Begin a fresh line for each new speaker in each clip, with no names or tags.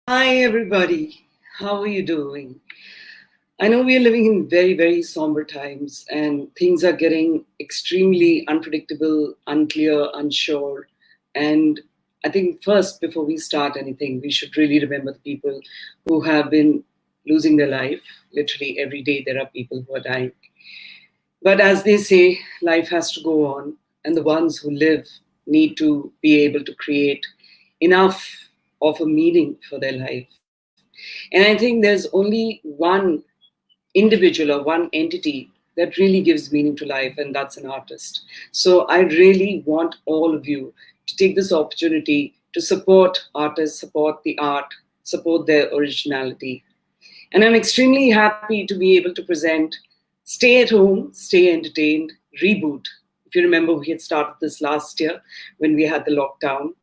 Hi, everybody. How are you doing? I know we are living in very, very somber times and things are getting extremely unpredictable, unclear, unsure. And I think first, before we start anything, we should really remember the people who have been losing their life. Literally every day, there are people who are dying. But as they say, life has to go on, and the ones who live need to be able to create enough of a meaning for their life. And I think there's only one individual or one entity that really gives meaning to life, and that's an artist. So I really want all of you to take this opportunity to support artists, support the art, support their originality. And I'm extremely happy to be able to present Stay at Home, Stay Entertained, Reboot. If you remember, we had started this last year when we had the lockdown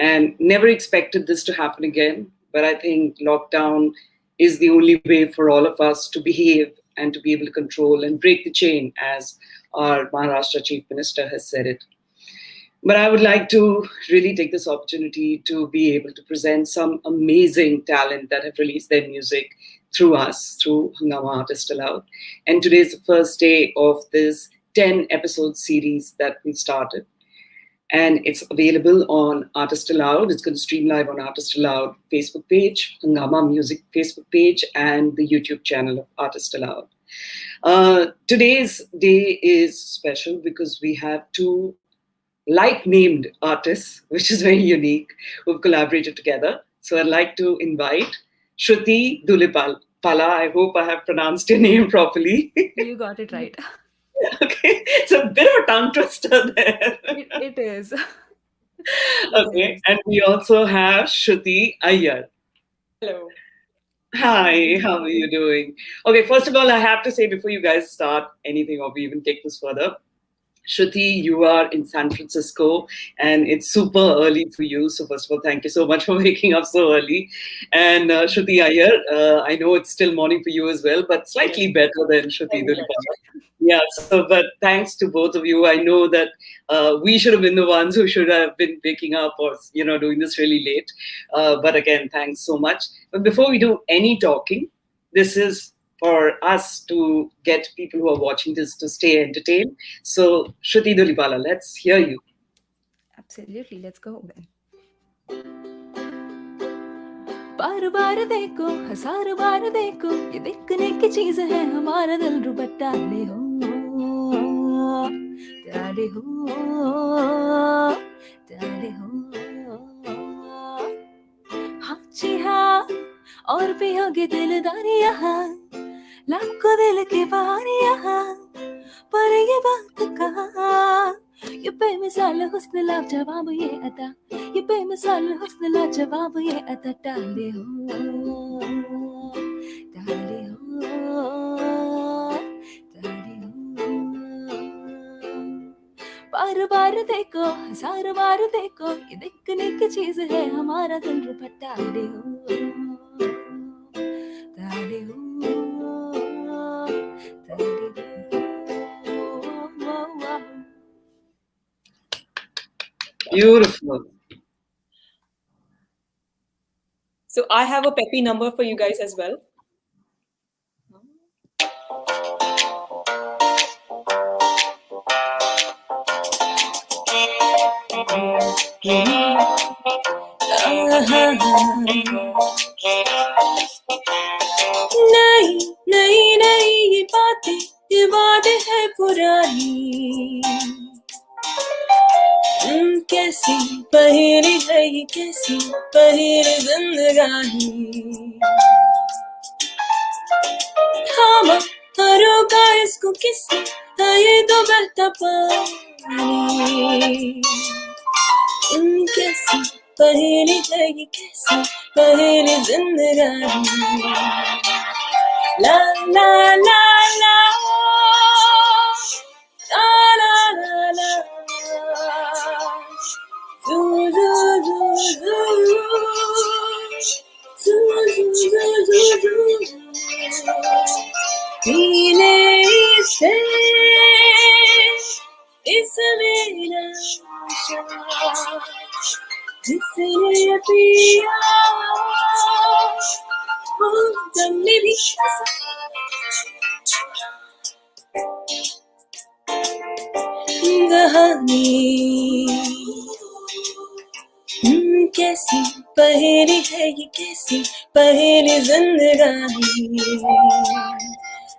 and never expected this to happen again. But I think lockdown is the only way for all of us to behave and to be able to control and break the chain, as our Maharashtra Chief Minister has said it. But I would like to really take this opportunity to be able to present some amazing talent that have released their music through us, through Hungama Artist Aloud. And today is the first day of this 10 episode series that we started. And it's available on Artist Aloud. It's going to stream live on Artist Aloud Facebook page, Hungama Music Facebook page, and the YouTube channel of Artist Aloud. Today's day is special because we have two like-named artists, which is very unique, who've collaborated together. So I'd like to invite Sruthi Dulipala. I hope I have pronounced your name properly.
You got it right.
Okay, it's a bit of a tongue twister there.
It is.
Okay, and we also have Shruthi Iyer.
Hello.
Hi, how are you doing? Okay, first of all, I have to say before you guys start anything or we even take this further, Shruthi, you are in San Francisco and it's super early for you. So first of all, thank you so much for waking up so early. And Shruthi Iyer, I know it's still morning for you as well, but slightly better than Shruthi Dhulipala. Yeah, so but thanks to both of you. I know that we should have been the ones who should have been waking up or, doing this really late. But again, thanks so much. But before we do any talking, this is for us to get people who are watching this to stay entertained. So, Sruthi Dulipala, let's hear you.
Absolutely. Let's go then. बार बार देखो हजार बार देखो ये देखने की चीज है हमारा दिल रुबट डाले हो हाँ जी हाँ और भी होगी दिलदारी यहाँ लाखों दिल की बारी यहाँ पर ये बात कहाँ ये बेमिसाल हुस्न लाजवाब ये अदा ये बेमिसाल हुस्न लाजवाब ये अदा डाले हो डाले हो बार बार देखो हजार बार देखो ये देखने की चीज है हमारा दिल रुपट डाले हो डाले हो
Beautiful.
So I have a peppy number for you guys as well. नहीं नहीं नहीं ये बातें है पुरानी कैसी पहेली है ये कैसी पहेली जिंदगानी थामा रोका इसको किसने ये तो बहता पानी कैसी पहेली है ये कैसी पहेली जिंदगानी ला ला ला ला ला ला ला पीले से इसमें नशा जिसने पिया तुमने भी कहानी कैसी पहेली है ये, कैसी पहेली जिंदगानी।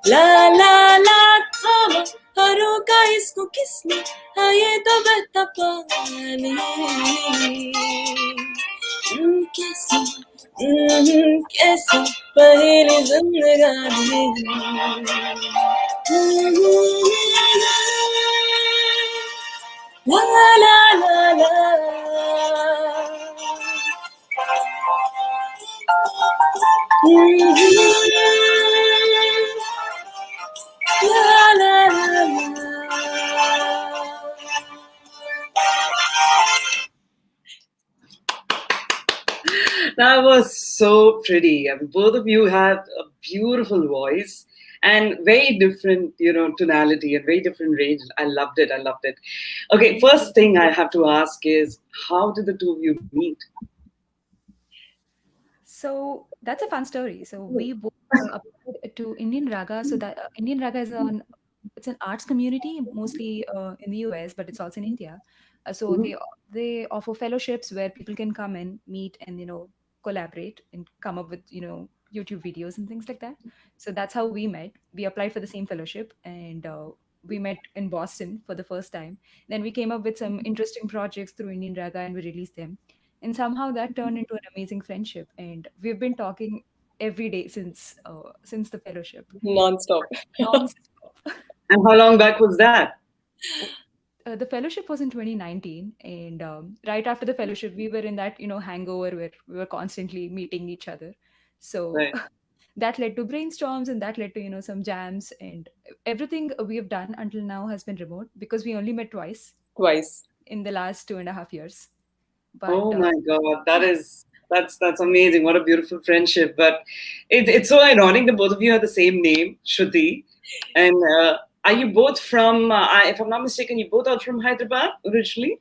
ला ला ला थामा रोका इसको किसने, हाँ ये तो बता पानी। कैसी कैसी पहेली जिंदगानी। La la la la. La la la la.
That was so pretty. I mean, both of you have a beautiful voice and very different, tonality and very different range. I loved it. I loved it. Okay, first thing I have to ask is, how did the two of you meet?
So that's a fun story. So we both applied to Indian Raga. So that Indian Raga is it's an arts community, mostly in the US, but it's also in India. So they offer fellowships where people can come and meet and collaborate and come up with YouTube videos and things like that. So that's how we met. We applied for the same fellowship and we met in Boston for the first time. Then we came up with some interesting projects through Indian Raga and we released them. And somehow that turned into an amazing friendship. And we've been talking every day since the fellowship.
Non-stop.
And how long back was that?
The fellowship was in 2019, and right after the fellowship, we were in that hangover where we were constantly meeting each other. So
Right.
that led to brainstorms, and that led to some jams, and everything we have done until now has been remote because we only met twice in the last 2.5 years. But,
oh my God, that's amazing. What a beautiful friendship. But it's so ironic that both of you have the same name, Shruthi. And are you both from, if I'm not mistaken, you both are from Hyderabad originally?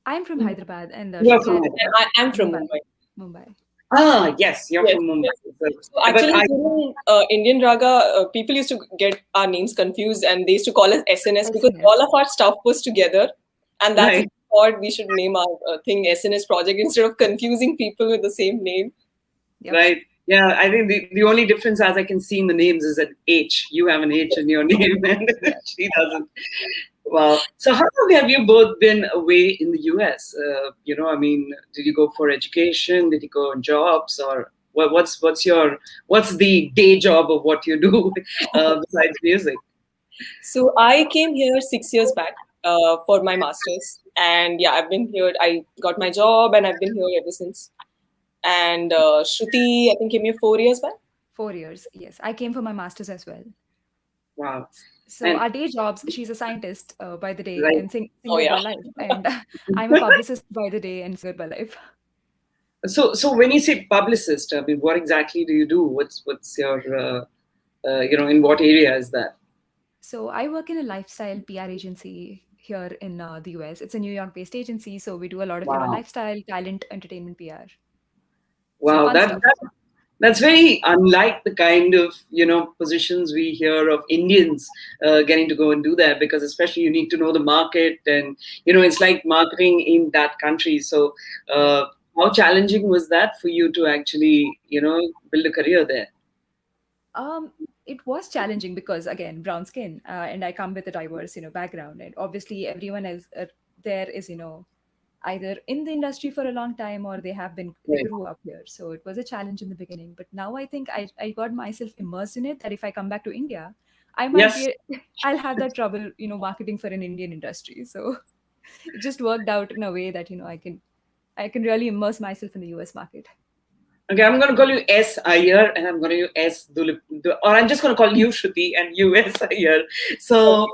I'm from Hyderabad and
You're from Hyderabad.
I'm from Mumbai.
Mumbai.
Ah, yes, you're from Mumbai.
Yes. So actually, during Indian Raga, people used to get our names confused and they used to call us SNS because all of our stuff was together. And that's
Right.
why we thought we should name our thing SNS Project instead of confusing people with the same name.
Yep.
Right. Yeah, I think the only difference, as I can see in the names, is an H. You have an H in your name, and she doesn't. Wow. So, how long have you both been away in the US? I mean, did you go for education? Did you go on jobs, or what's the day job of what you do besides music?
So I came here 6 years back for my master's, and yeah, I've been here. I got my job, and I've been here ever since. And Shruti, I think, came here 4 years back.
4 years, yes. I came for my master's as well.
Wow.
So our day jobs, she's a scientist by the day
Right.
and singer by life. And I'm a publicist by the day and singer by life.
So when you say publicist, I mean, what exactly do you do? What's your, in what area is that?
So I work in a lifestyle PR agency here in the US. It's a New York-based agency. So we do a lot of
Wow.
lifestyle, talent, entertainment PR.
Wow,
So
that's very unlike the kind of positions we hear of Indians getting to go and do that, because especially you need to know the market, and it's like marketing in that country. So how challenging was that for you to actually build a career there?
It was challenging because, again, brown skin, and I come with a diverse background, and obviously everyone else there is either in the industry for a long time or they
Right.
grew up here. So it was a challenge in the beginning. But now I think I got myself immersed in it, that if I come back to India, I might
Yes.
I'll have that trouble, marketing for an Indian industry. So it just worked out in a way that, I can really immerse myself in the US market.
Okay, I'm going to call you S. Iyer, and I'm going to use S. Or I'm just going to call you Shruthi and you S. Iyer. So,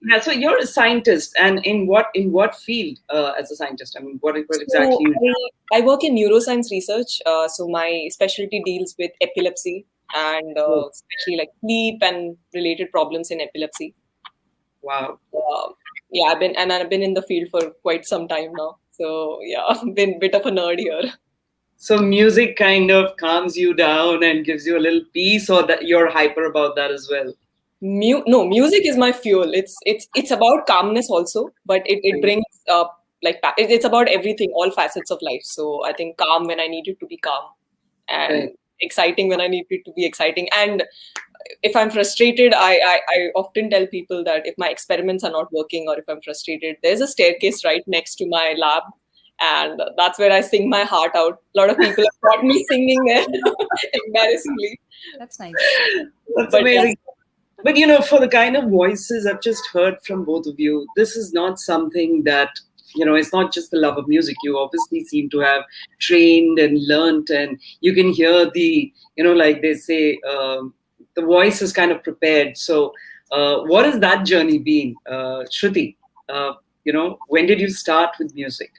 yeah, so you're a scientist, and in what field as a scientist? I mean, what exactly?
So I work in neuroscience research. So my specialty deals with epilepsy and especially like sleep and related problems in epilepsy.
Wow.
Yeah, I've been in the field for quite some time now. So yeah, I've been a bit of a nerd here.
So music kind of calms you down and gives you a little peace, or that you're hyper about that as well?
No, music is my fuel. It's about calmness also, but it
Right.
brings it's about everything, all facets of life. So I think calm when I need it to be calm, and
Right.
exciting when I need it to be exciting. And if I'm frustrated, I often tell people that if my experiments are not working or if I'm frustrated, there's a staircase right next to my lab, and that's where I sing my heart out. A lot of people have caught me singing there, embarrassingly.
That's nice.
That's
But yes,
amazing. But for the kind of voices I've just heard from both of you, this is not something that, it's not just the love of music. You obviously seem to have trained and learnt, and you can hear like they say, the voice is kind of prepared. So, what has that journey been, Shruti? When did you start with music?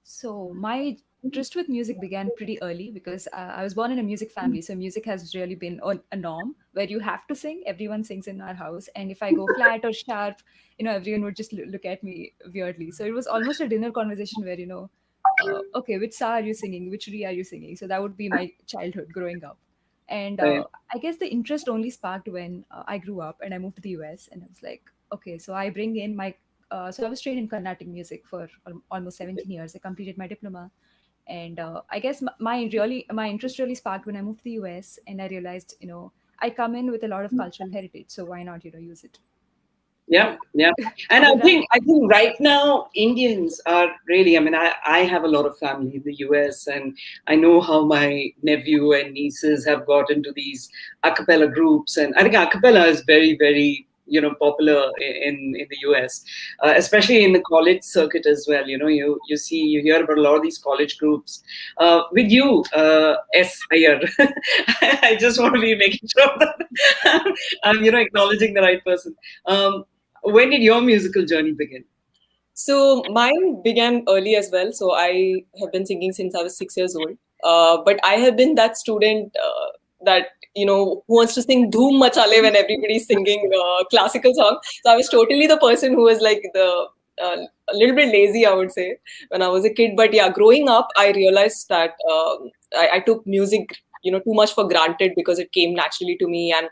So my interest with music began pretty early because I was born in a music family. So music has really been a norm where you have to sing. Everyone sings in our house, and if I go flat or sharp, everyone would just look at me weirdly. So it was almost a dinner conversation where okay, which sa are you singing? Which re are you singing? So that would be my childhood growing up. And
Right.
I guess the interest only sparked when I grew up and I moved to the US, and I was like, okay, so I bring in my so I was trained in Carnatic music for almost 17 years. I completed my diploma, and I guess my interest really sparked when I moved to the US, and I realized I come in with a lot of cultural heritage, so why not use it?
Yeah, yeah. And
With that,
I think right now Indians are really, I have a lot of family in the US, and I know how my nephew and nieces have got into these a cappella groups, and I think a cappella is very, very, popular in the US, especially in the college circuit as well. You hear about a lot of these college groups. With you, S. Iyer, I just want to be making sure that I'm, acknowledging the right person. When did your musical journey begin?
so mine began early as well. So I have been singing since I was 6 years old. But I have been that student that who wants to sing "Dhoom Machale" when everybody's singing classical songs. So I was totally the person who was like a little bit lazy, I would say, when I was a kid. But yeah, growing up, I realized that I took music, too much for granted because it came naturally to me, and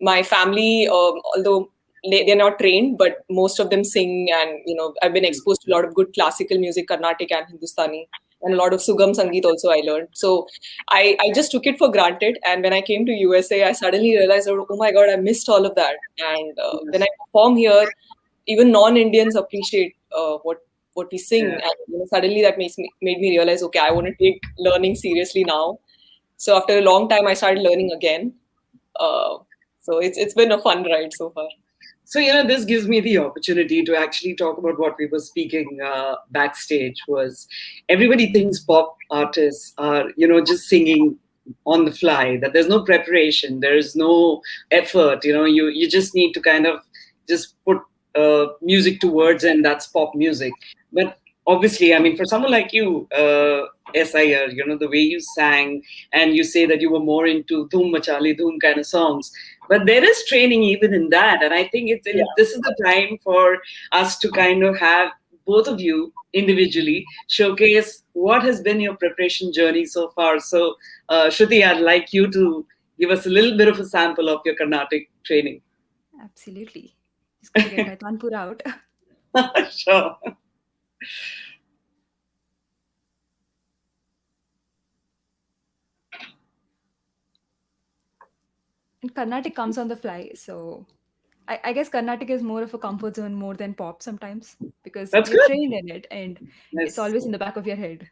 my family, although they're not trained, but most of them sing, and I've been exposed to a lot of good classical music, Carnatic and Hindustani, and a lot of Sugam Sangeet also I learned. So I just took it for granted, and when I came to USA, I suddenly realized, oh my God, I missed all of that. And when I perform here, even non-Indians appreciate what we sing,
Yeah.
and suddenly that made me realize, okay, I want to take learning seriously now. So after a long time, I started learning again. Uh, so it's been a fun ride so far.
So, this gives me the opportunity to actually talk about what we were speaking backstage. Was everybody thinks pop artists are, just singing on the fly, that there's no preparation, there's no effort, you just need to kind of just put music to words, and that's pop music. But obviously, for someone like you, SIR, the way you sang, and you say that you were more into Dhoom Machali, Dhoom kind of songs, but there is training even in that, and I think this is the time for us to kind of have both of you individually showcase what has been your preparation journey so far. So, Shruti, I'd like you to give us a little bit of a sample of your Carnatic training.
absolutely. Just gonna get my tanpur out.
Sure.
And Carnatic comes on the fly, so I guess Carnatic is more of a comfort zone more than pop sometimes because
That's
you're
good.
trained in it and it's
Yes,
always in the back of your head.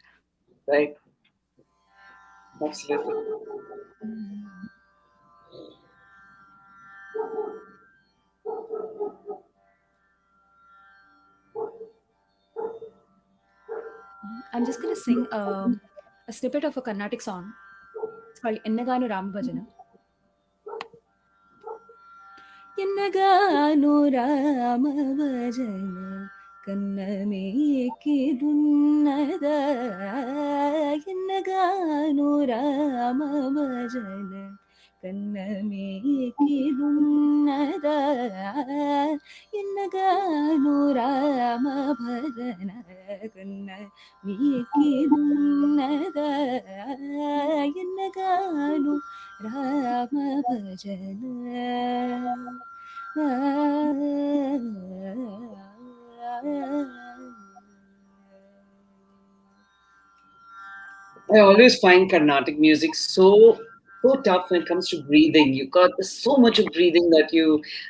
right. Absolutely.
I'm just gonna sing a snippet of a Carnatic song. It's called Ennaganu Rama Bhajana. Ennaganu Rama Bhajana Kannamekkidunnada Ennaganu Rama Bhajana Kannamekkidunnada Ennaganu Rama Bhajana ఎన్నగాను Rama భజన
I always find Carnatic music so tough when it comes to breathing. You got so much of breathing that you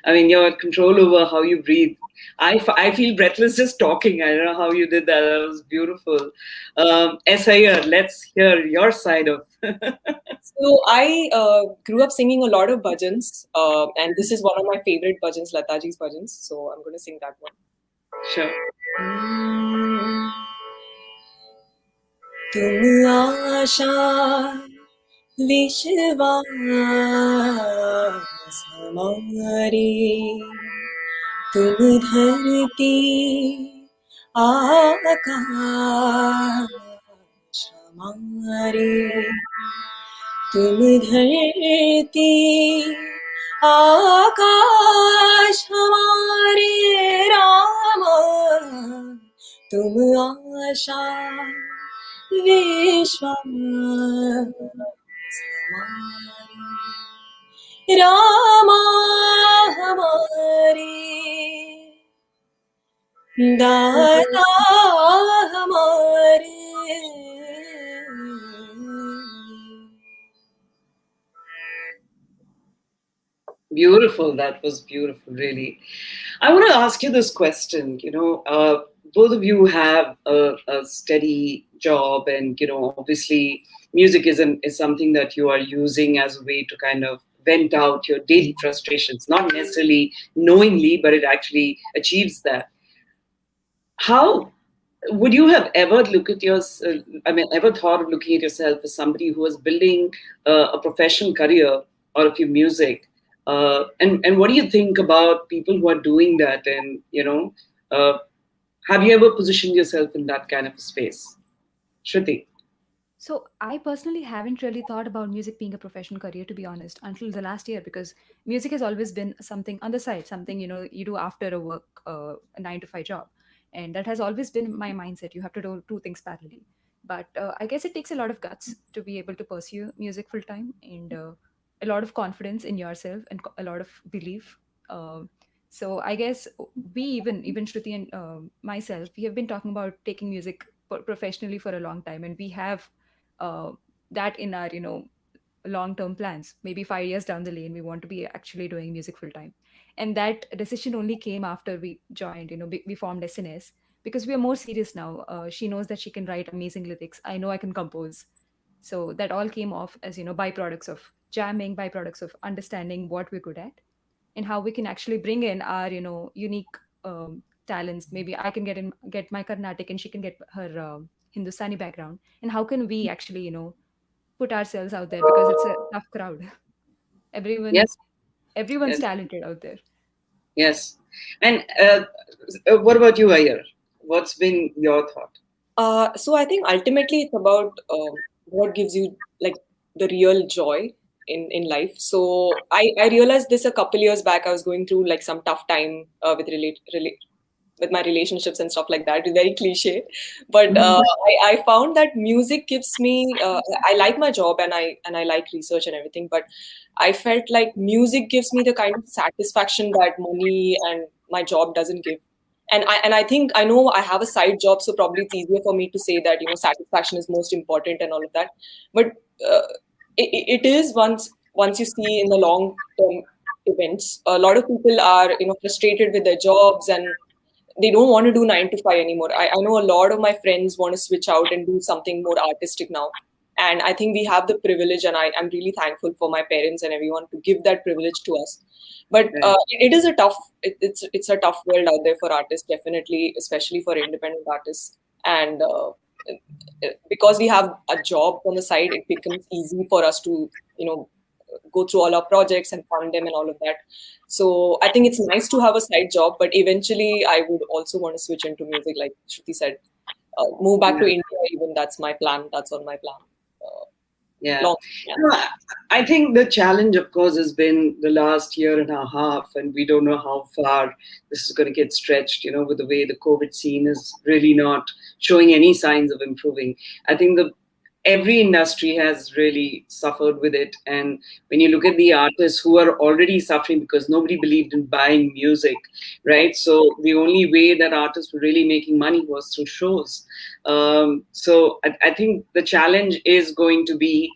have control over how you breathe. I feel breathless just talking. I don't know how you did that. That was beautiful. Iyer, let's hear your side of.
So I grew up singing a lot of bhajans, and this is one of my favorite bhajans, Lataji's bhajans. So I'm going to sing that one.
Sure.
तुम आशा विश्वास हमारी, तुम धरती आकाश हमारी, तुम धरती आकाश हमारे राम, तुम आशा विश्वास हमारी, रामा हमारे, दाता हमारे.
Beautiful. That was beautiful, really. I want to ask you this question. Both of you have a steady job, and obviously, music is something that you are using as a way to kind of vent out your daily frustrations, not necessarily knowingly, but it actually achieves that. How would you have ever ever thought of looking at yourself as somebody who was building a professional career out of your music? And what do you think about people who are doing that? And have you ever positioned yourself in that kind of a space, Shruthi?
So I personally haven't really thought about music being a professional career, to be honest, until the last year, because music has always been something on the side, something you do after a work, a 9 to 5 job, and that has always been my mindset. You have to do two things parallelly. But I guess it takes a lot of guts to be able to pursue music full time, and a lot of confidence in yourself and a lot of belief. So I guess we even Shruti and myself, we have been talking about taking music professionally for a long time, and we have that in our long-term plans. Maybe 5 years down the lane, we want to be actually doing music full time, and that decision only came after we joined. We formed SNS because we are more serious now. She knows that she can write amazing lyrics. I know I can compose. So that all came off as byproducts of jamming, byproducts of understanding what we're good at, and how we can actually bring in our unique talents. Maybe I can get my Carnatic, and she can get her Hindustani background, and how can we actually put ourselves out there, because it's a tough crowd. Everyone's
Yes.
talented out there.
Yes. And what about you, Iyer? What's been your thought?
So I think ultimately it's about what gives you like the real joy in life. So I realized this a couple years back. I was going through like some tough time with my relationships and stuff like that. It's very cliche, but I found that music gives me. I like my job and I like research and everything, but I felt like music gives me the kind of satisfaction that money and my job doesn't give. And I think I know I have a side job, so probably it's easier for me to say that satisfaction is most important and all of that. But it is once you see in the long term events, a lot of people are frustrated with their jobs and they don't want to do 9 to 5 anymore. I know a lot of my friends want to switch out and do something more artistic now. And I think we have the privilege, and I'm really thankful for my parents and everyone to give that privilege to us. But it is a tough, it's a tough world out there for artists, definitely, especially for independent artists. And because we have a job on the side, it becomes easy for us to, go through all our projects and fund them and all of that. So I think it's nice to have a side job, but eventually I would also want to switch into music, like Shruti said, move back to India. Even that's my plan. That's on my plan.
Yeah.
long. Yeah.
No, I think the challenge, of course, has been the last year and a half, and we don't know how far this is going to get stretched, with the way the COVID scene is really not showing any signs of improving. I think every industry has really suffered with it. And when you look at the artists who are already suffering because nobody believed in buying music, right? So the only way that artists were really making money was through shows. So I think the challenge is going to be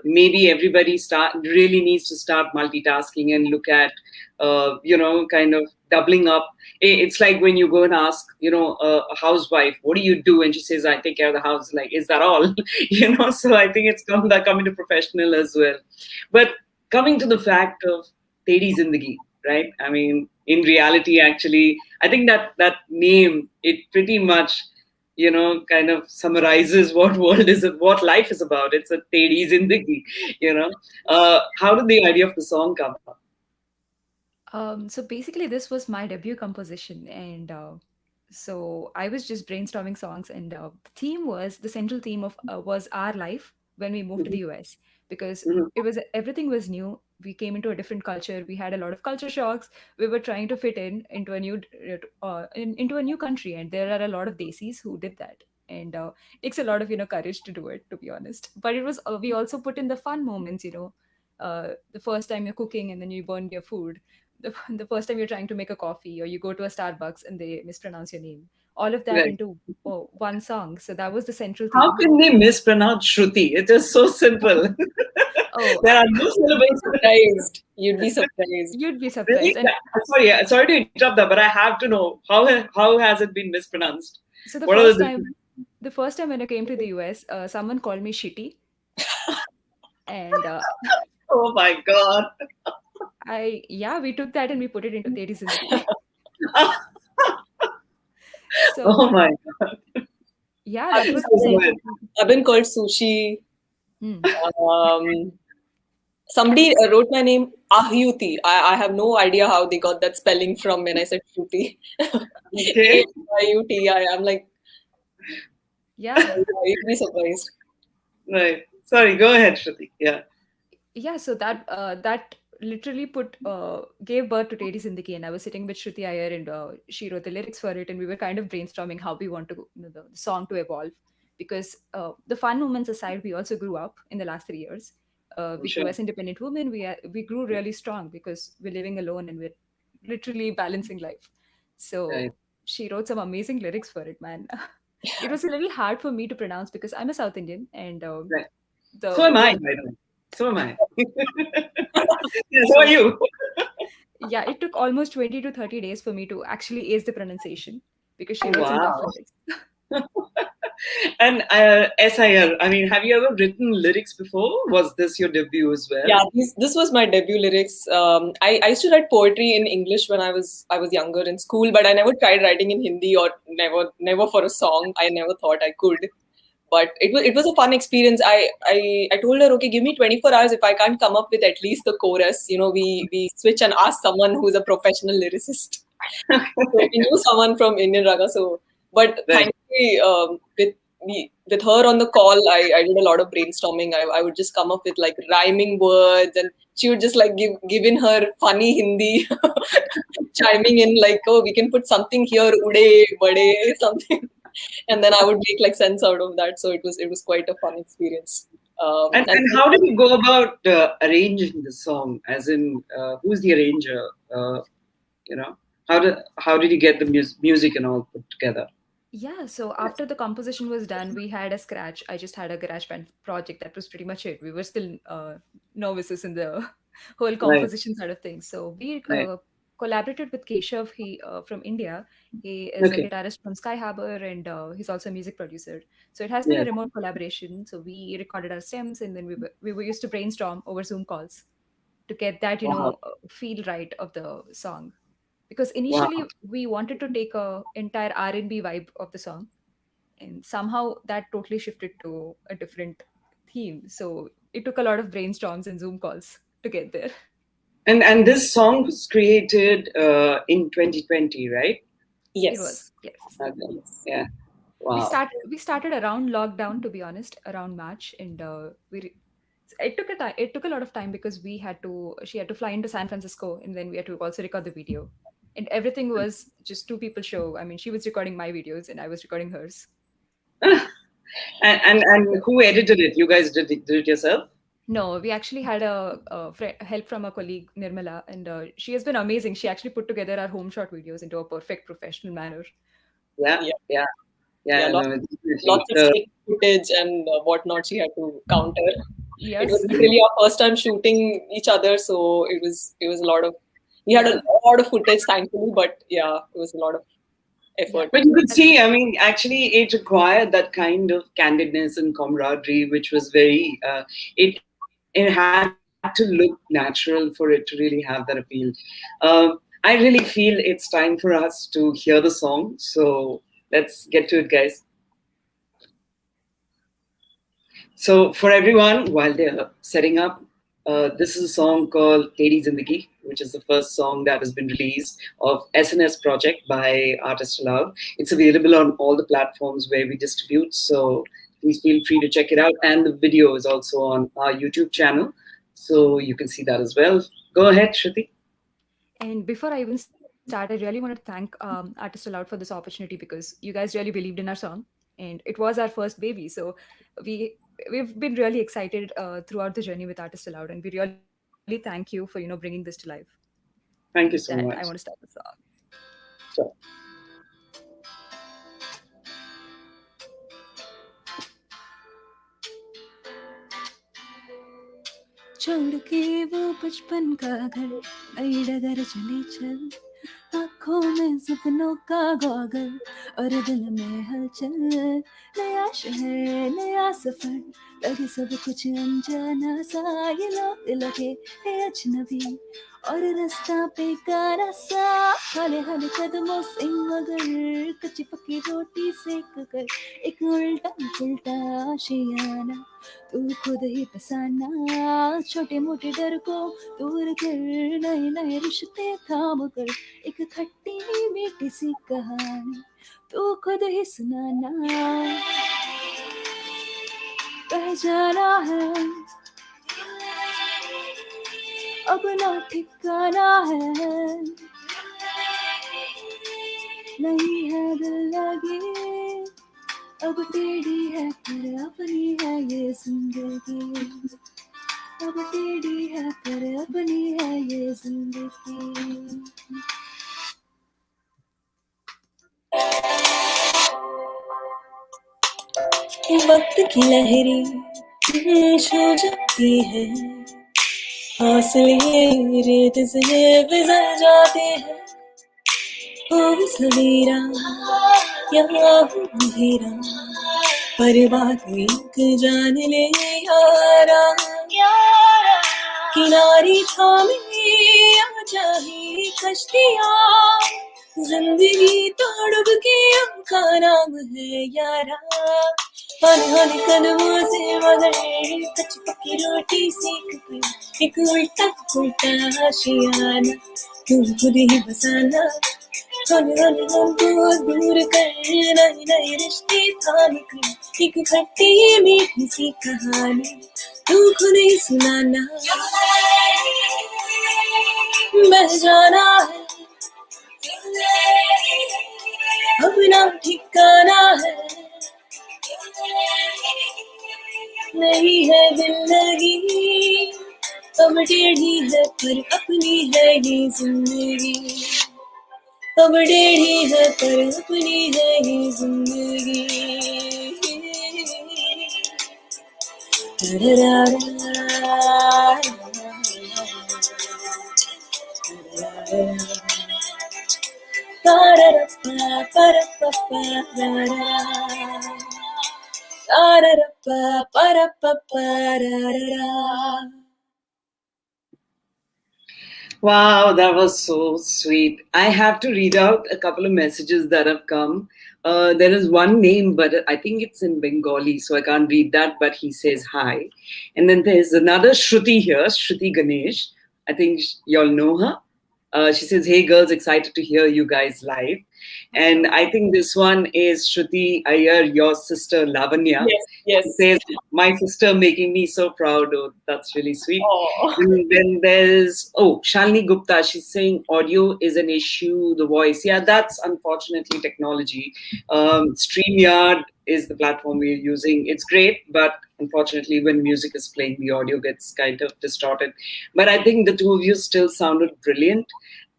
maybe everybody really needs to start multitasking and look at, kind of doubling up. It's like when you go and ask, a housewife, what do you do? And she says, I take care of the house. Like, is that all? So I think it's coming to professional as well. But coming to the fact of Teri Zindagi, right? I mean, in reality, actually, I think that name, it pretty much, kind of summarizes what life is about. It's a Teri Zindagi, How did the idea of the song come up?
So basically, this was my debut composition, and so I was just brainstorming songs, and the central theme of was our life when we moved to the US, because everything was new. We came into a different culture. We had a lot of culture shocks. We were trying to fit into a into a new country, and there are a lot of desis who did that. And it takes a lot of courage to do it, to be honest. But it was we also put in the fun moments, the first time you're cooking and then you burn your food, the first time you're trying to make a coffee, or you go to a Starbucks and they mispronounce your name, all of that
Right.
into one song. So that was the central theme.
How can they mispronounce Shruti? It is so simple. There are no syllables.
Surprised. You'd be surprised.
You'd be surprised.
Really? Sorry to interrupt that, but I have to know how has it been mispronounced?
So the first time when I came to the US, someone called me shitty, and
oh my God!
we took that and we put it into Teri Zindagi. So,
oh my God!
Yeah, that was the same.
I've been called Sushi. Somebody wrote my name Ahyuti. I have no idea how they got that spelling from when I said Shruti.
Okay.
Ahyuti. I'm like,
yeah,
you'd be surprised.
Right. Sorry. Go ahead, Shruti. Yeah.
Yeah. So that literally gave birth to Teri Zindagi, and I was sitting with Sruthi Iyer, and she wrote the lyrics for it, and we were kind of brainstorming how we want the song to evolve, because the fun moments aside, we also grew up in the last 3 years. We grew as independent women. We grew really strong because we're living alone and we're literally balancing life. So she wrote some amazing lyrics for it, man. It was a little hard for me to pronounce because I'm a South Indian, and
so am I, by the way. So am I. So are you.
Yeah, it took almost 20 to 30 days for me to actually ace the pronunciation because she wrote some tough lyrics.
And SIR, I mean, have you ever written lyrics before? Was this your debut as well?
Yeah, this was my debut lyrics. I used to write poetry in English when I was younger in school, but I never tried writing in Hindi, or never for a song. I never thought I could. But it was a fun experience. I told her, okay, give me 24 hours. If I can't come up with at least the chorus, we switch and ask someone who's a professional lyricist. So we knew someone from Indian Raga. So, but thankfully, with her on the call, I did a lot of brainstorming. I would just come up with like rhyming words, and she would just like give in her funny Hindi, chiming in like, oh, we can put something here, ude, bade, something. And then I would make like sense out of that. So it was quite a fun experience.
And how did you go about arranging the song? As in, who's the arranger? How did you get the music and all put together?
Yeah, so after the composition was done, we had a scratch. I just had a GarageBand project. That was pretty much it. We were still novices in the whole composition side of things. So we collaborated with Keshav, from India. He is a guitarist from Sky Harbor, and he's also a music producer. So it has been a remote collaboration. So we recorded our stems, and then we were used to brainstorm over Zoom calls to get that feel right of the song. Because initially we wanted to take a entire R&B vibe of the song, and somehow that totally shifted to a different theme. So it took a lot of brainstorms and Zoom calls to get there.
And this song was created in 2020, right?
Yes.
It was, yes.
Yeah. Wow.
We started around lockdown, to be honest, around March, and it took a lot of time because she had to fly into San Francisco, and then we had to also record the video, and everything was just two people show. I mean, she was recording my videos and I was recording hers.
And who edited it? You guys did it yourself?
No, we actually had help from a colleague, Nirmala, and she has been amazing. She actually put together our home shot videos into a perfect professional manner.
Yeah.
Yeah,
No,
lots of fake footage and whatnot she had to counter.
Yes.
It was really our first time shooting each other, so it was a lot of. We had a lot of footage, thankfully, but yeah, it was a lot of effort.
But you could see, I mean, actually, it required that kind of candidness and camaraderie, which was very. It had to look natural for it to really have that appeal. I really feel it's time for us to hear the song. So let's get to it, guys. So for everyone, while they're setting up, this is a song called Teri Zindagi, which is the first song that has been released of SNS Project by Artist Aloud. It's available on all the platforms where we distribute, so please feel free to check it out. And the video is also on our YouTube channel, so you can see that as well. Go ahead, Shruthi.
And before I even start, I really want to thank Artist Aloud for this opportunity, because you guys really believed in our song, and it was our first baby. So we've been really excited throughout the journey with Artist Aloud, and we really thank you for bringing this to life.
Thank you so much.
I want to start the song.
Sure.
छोड़ के वो बचपन का घर, नई डगर चली चल, आँखों में सपनों का गॉगल और दिल में हलचल, नया शहर नया सफर, लगे सब कुछ अनजाना सा, ये लोग लगे है अजनबी और रास्ता बेगाना सा, हले हले कदमों से मगर कच्ची पक्की रोटी सेक कर, एक उल्टा पुल्टा आशियाना तू खुद ही फसाना, छोटे मोटे डर को दूर कर, नए नए रिश्ते थाम कर, एक खट्टी मीठी सी कहानी तू खुद ही सुनाना, कह जाना है अब ना ठिकाना है, नहीं है दिल लगी, अब टेढ़ी है पर अपनी है ये जिंदगी, अब टेढ़ी है पर अपनी है ये जिंदगी।
वक्त की लहरें छू जाती है, हौसले रेत से फिसल जाते हैं, हो सवेरा यहाँ हो अंधेरा, पर बात एक जान ले यारा, किनारे थामे आ चाहे कश्तियाँ, जिंदगी तो डूब के उनका नाम है यारा, हर हर कदमों से मगर कच्ची पक्की रोटी सेक कर, एक उल्टा पुल्टा आशियाना तू खुद ही बसाना, हर हर गम को दूर कर, नए नए रिश्ते थाम कर, एक खट्टी मीठी सी कहानी तू खुद ही सुनाना, बह जाना है अपना ठिकाना है, नहीं है दिल लगी, अब टेढ़ी है पर अपनी है ये जिंदगी, अब टेढ़ी है पर अपनी है ये जिंदगी।
Wow, that was so sweet. I have to read out a couple of messages that have come. There is one name, but I think it's in Bengali, so I can't read that, but he says hi. And then there's another Shruthi here, Shruthi Ganesh. I think y'all know her. She says, "Hey girls, excited to hear you guys live." And I think this one is Shruthi Iyer, your sister Lavanya.
Yes.
She says, "My sister making me so proud." Oh, that's really sweet.
Oh.
And then there's, Shalini Gupta. She's saying audio is an issue, the voice. Yeah, that's unfortunately technology. StreamYard is the platform we're using. It's great, but unfortunately when music is playing, the audio gets kind of distorted. But I think the two of you still sounded brilliant.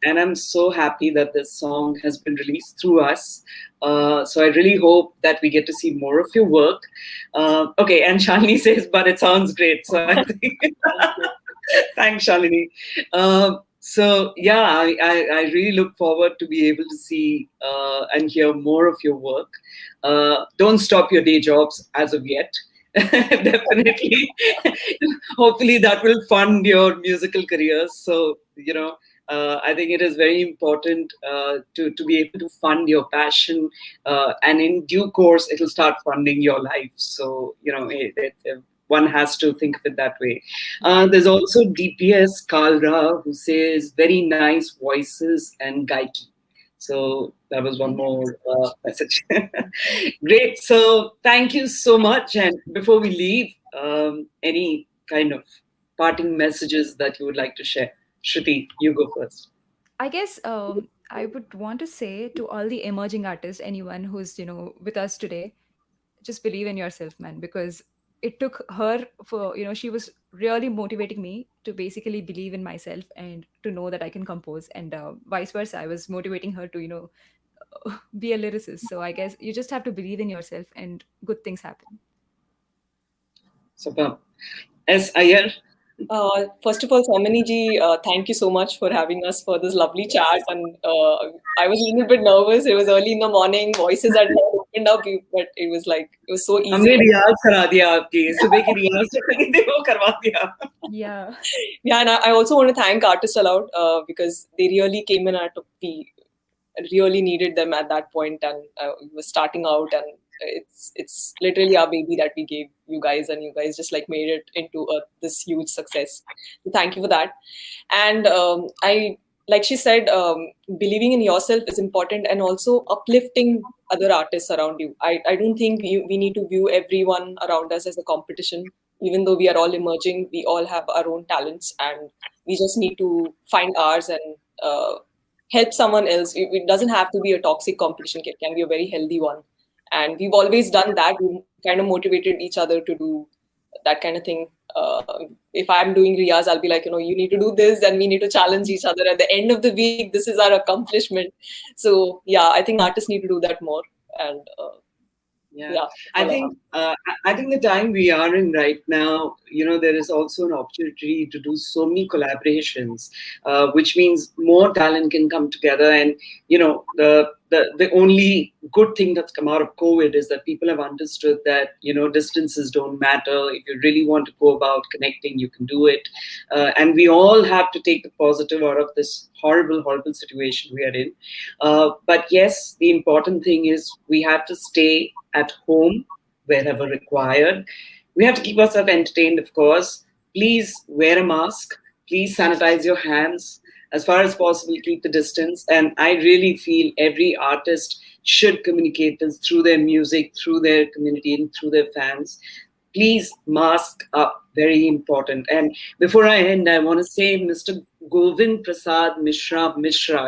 And I'm so happy that this song has been released through us. So I really hope that we get to see more of your work. Okay, and Shalini says, but it sounds great. So I think, thanks, Shalini. So yeah, I really look forward to be able to see and hear more of your work. Don't stop your day jobs as of yet. Definitely. Hopefully that will fund your musical careers. So, I think it is very important to be able to fund your passion, and in due course, it will start funding your life. So, one has to think of it that way. There's also DPS Kalra, who says, very nice voices and gaiki. So that was one more message. Great. So thank you so much. And before we leave, any kind of parting messages that you would like to share? Shruti, you go first.
I guess I would want to say to all the emerging artists, anyone who's with us today, just believe in yourself, man, because it took her for she was really motivating me to basically believe in myself and to know that I can compose, and vice versa. I was motivating her to be a lyricist. So I guess you just have to believe in yourself, and good things happen.
Super. S. Iyer.
First of all, Samani ji, thank you so much for having us for this lovely chat. And I was a little bit nervous. It was early in the morning. Voices had not opened up, but it was so easy.
हमने रियाज करा दिया आपकी सुबह की रियाज वो करवा दिया.
Yeah,
and I also want to thank Artist Aloud because they really came in at we really needed them at that point, and we were starting out, and it's literally our baby that we gave you guys, and you guys just made it into this huge success. So thank you for that. And I, like she said, believing in yourself is important, and also uplifting other artists around you. I don't think we need to view everyone around us as a competition. Even though we are all emerging, we all have our own talents, and we just need to find ours and help someone else. It doesn't have to be a toxic competition. It can be a very healthy one. And we've always done that. We kind of motivated each other to do that kind of thing. If I'm doing Riyaz, I'll be like, you need to do this, and we need to challenge each other. At the end of the week, this is our accomplishment. So yeah, I think artists need to do that more. And
yeah. I think the time we are in right now, there is also an opportunity to do so many collaborations, which means more talent can come together. And the only good thing that's come out of COVID is that people have understood that distances don't matter. If you really want to go about connecting, you can do it. And we all have to take the positive out of this horrible situation we are in. But yes, the important thing is we have to stay at home wherever required. We have to keep ourselves entertained, of course. Please wear a mask. Please sanitize your hands. As far as possible, keep the distance. And I really feel every artist should communicate this through their music, through their community, and through their fans. Please mask up. Very important. And before I end, I want to say Mr. Govind Prasad Mishra,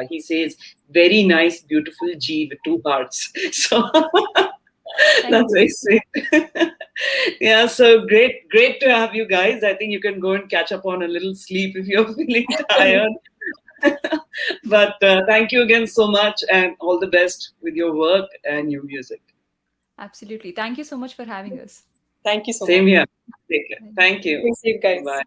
he says, very nice, beautiful G with 2 hearts. So that's very sweet. Yeah, so great to have you guys. I think you can go and catch up on a little sleep if you're feeling tired. But thank you again so much, and all the best with your work and your music.
absolutely. Thank you so much for having us.
Thank you so much.
Same here. Take care. Thank you.
Thanks, guys.
Bye.